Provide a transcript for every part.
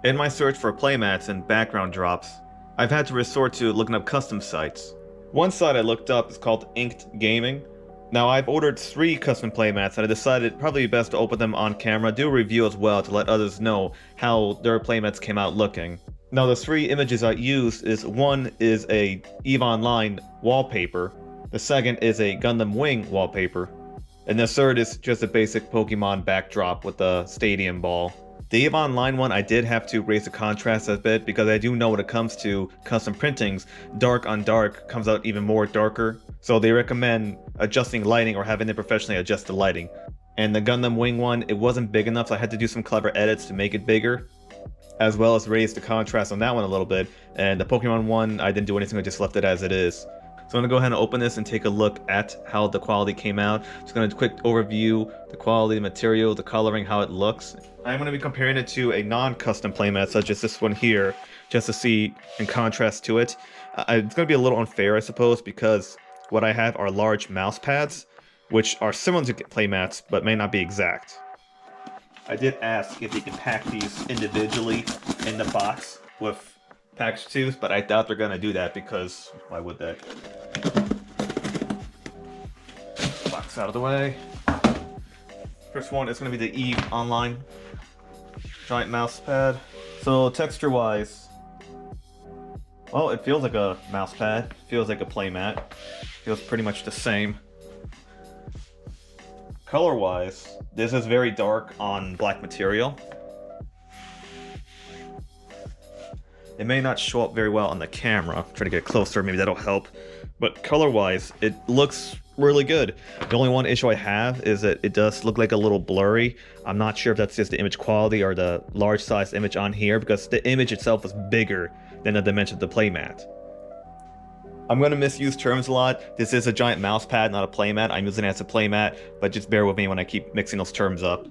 In my search for playmats and background drops, I've had to resort to looking up custom sites. One site I looked up is called Inked Gaming. Now I've ordered 3 custom playmats and I decided it'd probably be best to open them on camera, do a review as well to let others know how their playmats came out looking. Now the 3 images I used is one is a EVE Online wallpaper, the second is a Gundam Wing wallpaper, and the third is just a basic Pokemon backdrop with a stadium ball. The EVE Online one I did have to raise the contrast a bit because I do know when it comes to custom printings, dark on dark comes out even more darker. So they recommend adjusting lighting or having it professionally adjust the lighting. And the Gundam Wing one, it wasn't big enough, so I had to do some clever edits to make it bigger, as well as raise the contrast on that one a little bit. And the Pokemon one, I didn't do anything, I just left it as it is. So I'm going to go ahead and open this and take a look at how the quality came out. Just going to quick overview the quality, the material, the coloring, how it looks. I'm going to be comparing it to a non-custom playmat such as this one here, just to see in contrast to it. It's going to be a little unfair, I suppose, because what I have are large mouse pads, which are similar to playmats, but may not be exact. I did ask if you can pack these individually in the box with package 2s, but I doubt they're going to do that because why would they? Box out of the way. First one is going to be the EVE Online giant mouse pad. So texture wise, well, it feels like a mouse pad, feels like a playmat, feels pretty much the same. Color wise, this is very dark on black material. It may not show up very well on the camera. Try to get closer, maybe that'll help. But color-wise, it looks really good. The only one issue I have is that it does look like a little blurry. I'm not sure if that's just the image quality or the large size image on here, because the image itself is bigger than the dimension of the playmat. I'm going to misuse terms a lot. This is a giant mouse pad, not a playmat. I'm using it as a playmat, but just bear with me when I keep mixing those terms up.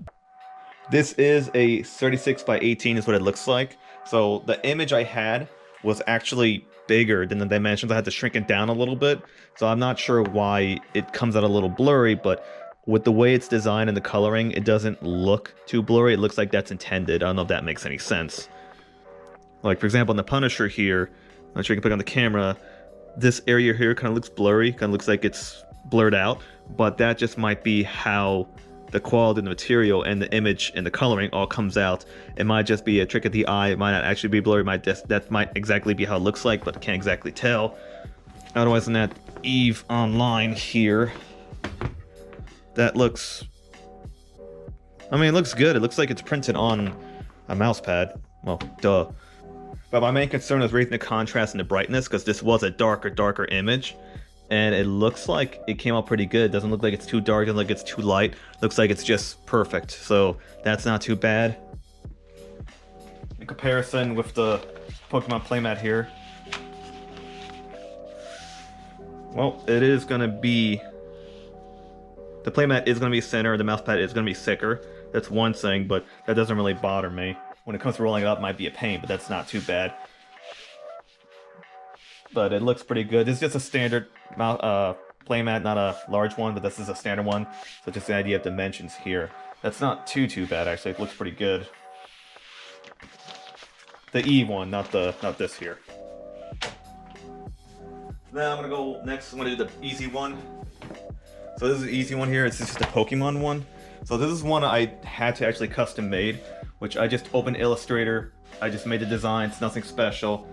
This is a 36 by 18 is what it looks like. So the image I had was actually bigger than the dimensions. I had to shrink it down a little bit. So I'm not sure why it comes out a little blurry, but with the way it's designed and the coloring, it doesn't look too blurry. It looks like that's intended. I don't know if that makes any sense. Like, for example, in the Punisher here, I'm not sure you can put it on the camera, this area here kind of looks blurry, kind of looks like it's blurred out, but that just might be how the quality of the material and the image and the coloring all comes out. It might just be a trick of the eye. It might not actually be blurry. That might exactly be how it looks like, but I can't exactly tell. Otherwise than that, EVE Online here, that looks, I mean, it looks good. It looks like it's printed on a mouse pad. Well, duh. But my main concern is raising the contrast and the brightness, because this was a darker image. And it looks like it came out pretty good. It doesn't look like it's too dark, doesn't look like it's too light. Looks like it's just perfect. So that's not too bad. In comparison with the Pokemon playmat here, well, it is going to be, the playmat is going to be thinner, the mousepad is going to be thicker. That's one thing, but that doesn't really bother me. When it comes to rolling it up, it might be a pain, but that's not too bad. But it looks pretty good. This is just a standard playmat, not a large one, but this is a standard one. So just the idea of dimensions here. That's not too bad, actually. It looks pretty good. The EVE one, not this here. Then I'm gonna go next. I'm gonna do the easy one. So this is the easy one here. It's just a Pokemon one. So this is one I had to actually custom made, which I just opened Illustrator. I just made the design. It's nothing special.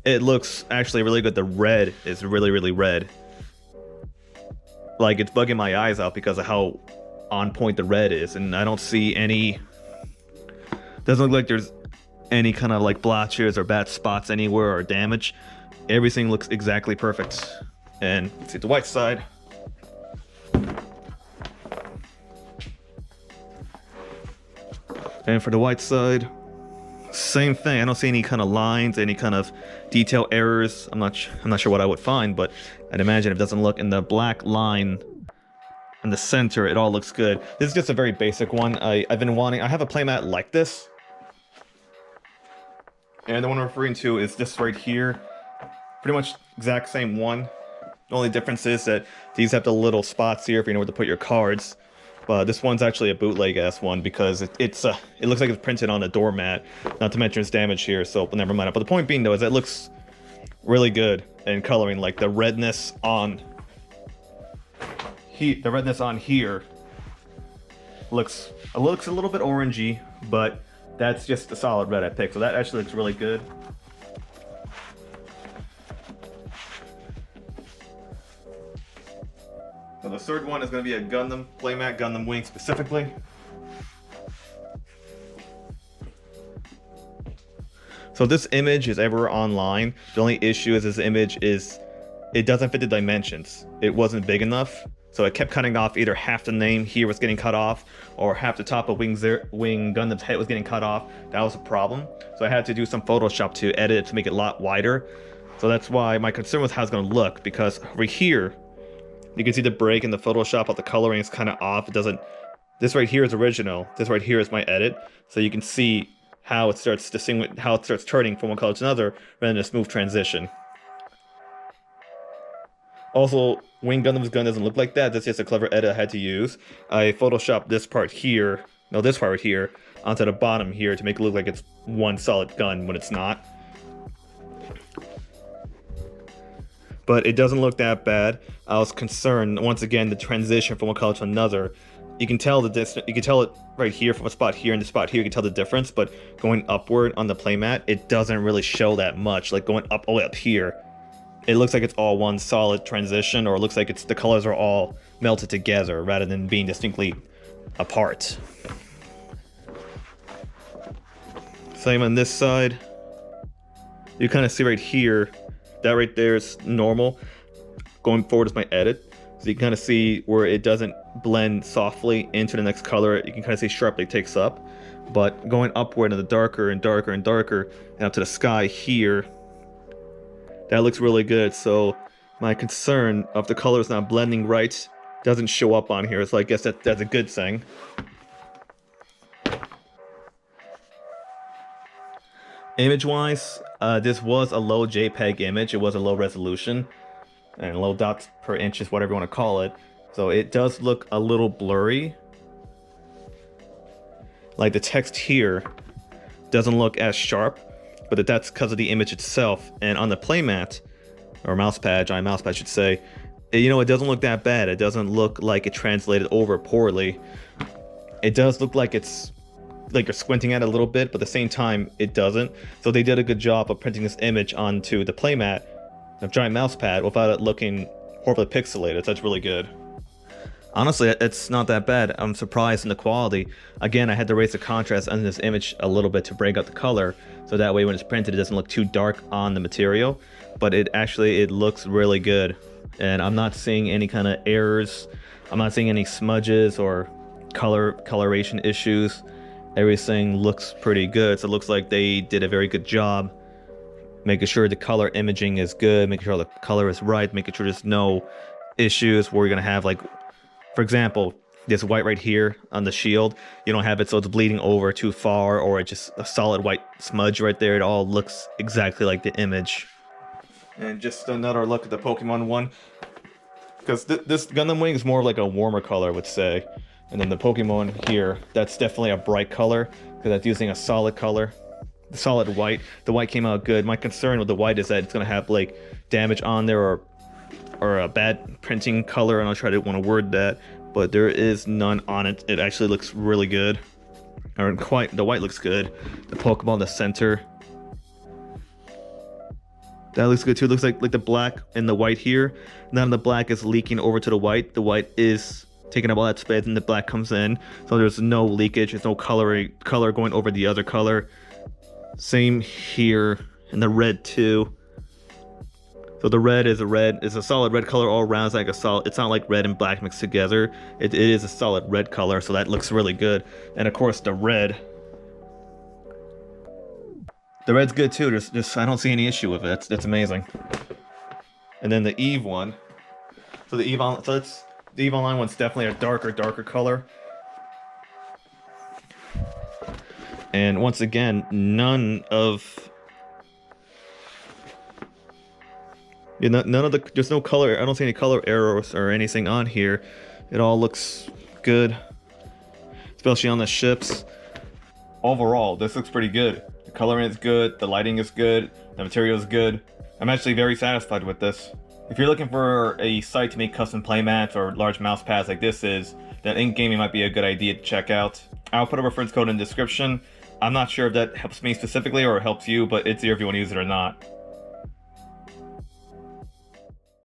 It looks actually really good. The red is really red. Like, it's bugging my eyes out because of how on point the red is, and I don't see any, doesn't look like there's any kind of like blotches or bad spots anywhere or damage. Everything looks exactly perfect. And let's see the white side. And for the white side, same thing. I don't see any kind of lines, any kind of detail errors. I'm not sure what I would find, but I'd imagine if it doesn't look in the black line in the center, it all looks good. This is just a very basic one. I've been wanting, I have a playmat like this. And the one I'm referring to is this right here. Pretty much exact same one. The only difference is that these have the little spots here if you know where to put your cards. But this one's actually a bootleg ass one because it looks like it's printed on a doormat. Not to mention it's damaged here, so never mind. But the point being though is it looks really good in coloring. Like the redness on here looks a little bit orangey, but that's just the solid red I picked. So that actually looks really good. So the third one is going to be a Gundam playmat, Gundam wing specifically. So this image is ever online. The only issue is this image it doesn't fit the dimensions. It wasn't big enough, so it kept cutting off. Either half the name here was getting cut off, or half the top of Wing Gundam's head was getting cut off. That was a problem. So I had to do some Photoshop to edit it to make it a lot wider. So that's why my concern was how it's going to look, because over here, you can see the break in the Photoshop of the coloring is kind of off. It doesn't. This right here is original. This right here is my edit. So you can see how it starts turning from one color to another rather than a smooth transition. Also, Wing Gundam's gun doesn't look like that. That's just a clever edit I had to use. I photoshopped this part here, this part right here, onto the bottom here to make it look like it's one solid gun when it's not. But it doesn't look that bad. I was concerned, once again, the transition from one color to another. You can tell the distance. You can tell it right here from a spot here and the spot here. You can tell the difference. But going upward on the playmat, it doesn't really show that much. Like going up all the way up here, it looks like it's all one solid transition, or it looks like the colors are all melted together rather than being distinctly apart. Same on this side. You kind of see right here. That right there is normal. Going forward is my edit. So you can kind of see where it doesn't blend softly into the next color. You can kind of see sharply it takes up. But going upward and the darker and darker and darker and up to the sky here, that looks really good. So my concern of the colors not blending right doesn't show up on here. So I guess that's a good thing. Image-wise, this was a low JPEG image. It was a low resolution, and low dots per inch is whatever you want to call it. So it does look a little blurry. Like the text here doesn't look as sharp, but that's because of the image itself. And on the playmat, or giant mouse pad, I should say, it doesn't look that bad. It doesn't look like it translated over poorly. It does look like it's like you're squinting at it a little bit, but at the same time it doesn't. So they did a good job of printing this image onto the playmat, a giant mouse pad, without it looking horribly pixelated. So that's really good. Honestly, it's not that bad. I'm surprised in the quality. Again, I had to raise the contrast on this image a little bit to break out the color, so that way when it's printed it doesn't look too dark on the material. But it looks really good, and I'm not seeing any kind of errors. I'm not seeing any smudges or coloration issues. Everything looks pretty good. So it looks like they did a very good job making sure the color imaging is good, making sure the color is right, making sure there's no issues where you're gonna have, like, for example, this white right here on the shield, you don't have it so it's bleeding over too far, or it's just a solid white smudge right there. It all looks exactly like the image. And just another look at the Pokemon one, because this Gundam wing is more like a warmer color, I would say. And then the Pokemon here, that's definitely a bright color, because that's using a solid color. The solid white. The white came out good. My concern with the white is that it's going to have like damage on there, or a bad printing color, and I'll try to want to word that, but there is none on it. It actually looks really good. Or the white looks good. The Pokemon in the center, that looks good too. It looks like the black and the white here. None of the black is leaking over to the white. The white is taking up all that space and the black comes in, so there's no leakage. There's no color going over the other color. Same here, and the red too. So the red is a solid red color all around. It's like a solid. It's not like red and black mixed together. It is a solid red color, so that looks really good. And of course the red's good too. I don't see any issue with it. That's amazing. And then the Eve one. So the Eve Online one's definitely a darker color. And once again, there's no color. I don't see any color errors or anything on here. It all looks good. especially on the ships. Overall, this looks pretty good. The coloring is good, the lighting is good, the material is good. I'm actually very satisfied with this. If you're looking for a site to make custom playmats or large mouse pads like this is, then in-gaming might be a good idea to check out. I'll put a reference code in the description. I'm not sure if that helps me specifically or helps you, but it's here if you want to use it or not.